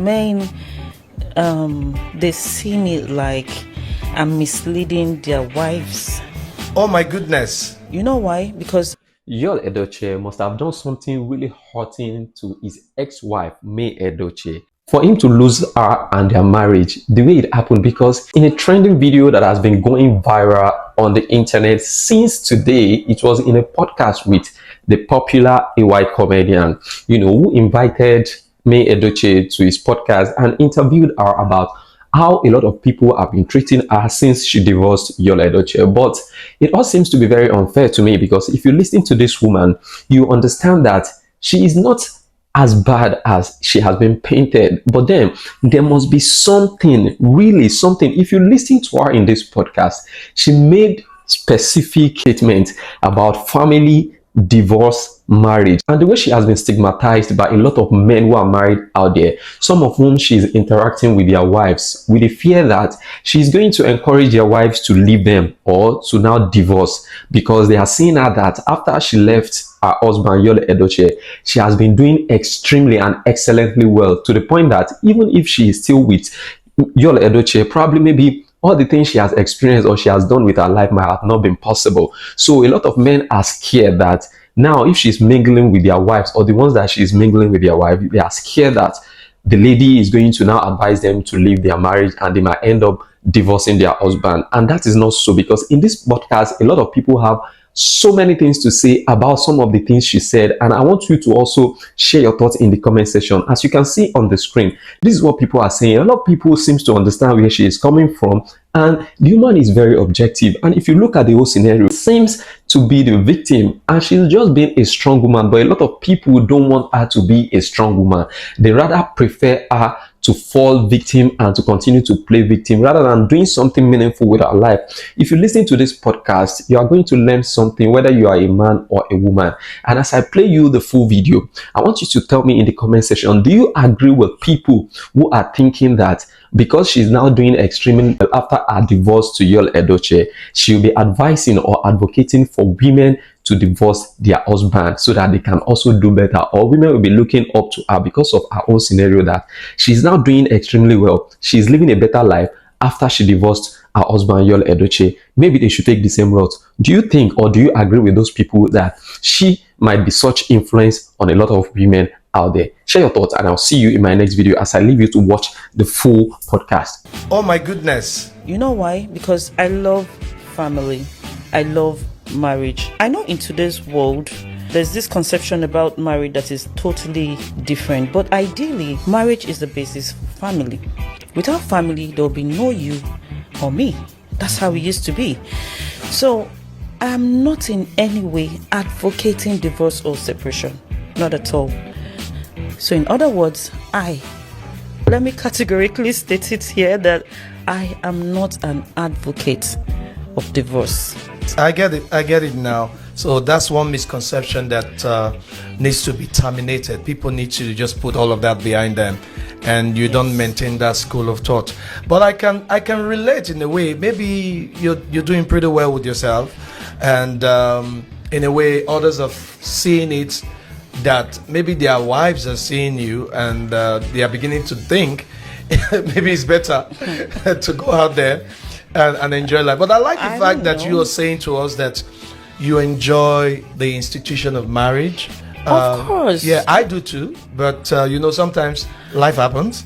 men, they see me like I'm misleading their wives. Oh my goodness. You know why? Because YUL Edochie must have done something really hurting to his ex-wife, May Edochie, for him to lose her and their marriage the way it happened. Because in a trending video that has been going viral on the internet since today, it was in a podcast with the popular AY Comedian, who invited May Edochie to his podcast and interviewed her about how a lot of people have been treating her since she divorced YUL Edochie. But it all seems to be very unfair to me, because if you listen to this woman, you understand that she is not as bad as she has been painted. But then there must be something, really something. If you listen to her in this podcast, she made specific statements about family, divorce, marriage, and the way she has been stigmatized by a lot of men who are married out there, some of whom she is interacting with their wives with the fear that she's going to encourage their wives to leave them or to now divorce, because they are seeing her that after she left her husband YUL Edochie, she has been doing extremely and excellently well, to the point that even if she is still with YUL Edochie, probably maybe all the things she has experienced or she has done with her life might have not been possible. So a lot of men are scared that now if she's mingling with their wives, or the ones that she's mingling with their wife, they are scared that the lady is going to now advise them to leave their marriage and they might end up divorcing their husband. And that is not so, because in this podcast, a lot of people have so many things to say about some of the things she said, and I want you to also share your thoughts in the comment section. As you can see on the screen, this is what people are saying. A lot of people seems to understand where she is coming from, and the woman is very objective. And if you look at the whole scenario, it seems to be the victim, and she's just being a strong woman. But a lot of people don't want her to be a strong woman. They rather prefer her to fall victim and to continue to play victim, rather than doing something meaningful with her life. If you listen to this podcast, you are going to learn something, whether you are a man or a woman. And as I play you the full video, I want you to tell me in the comment section, do you agree with people who are thinking that because she's now doing extremely well after her divorce to YUL Edochie, she'll be advising or advocating for women to divorce their husband so that they can also do better, or women will be looking up to her because of her own scenario that she's now doing extremely well, she's living a better life after she divorced her husband YUL Edochie? Maybe they should take the same route. Do you think, or do you agree with those people that she might be such influence on a lot of women out there? Share your thoughts, and I'll see you in my next video as I leave you to watch the full podcast. Oh my goodness. you know why? Because I love family. I love marriage. I know in today's world, there's this conception about marriage that is totally different. But ideally, marriage is the basis for family. Without family, there will be no you or me. That's how it used to be. So I'm not in any way advocating divorce or separation. Not at all. So in other words, let me categorically state it here that I am not an advocate of divorce. I get it now. So that's one misconception that needs to be terminated. People need to just put all of that behind them, and you don't maintain that school of thought. But I can relate in a way. Maybe you're doing pretty well with yourself, and in a way others are seeing it, that maybe their wives are seeing you, and they are beginning to think maybe it's better to go out there and enjoy life. But I like the fact that you are saying to us that you enjoy the institution of marriage. Of course. Yeah, I do too. But sometimes life happens.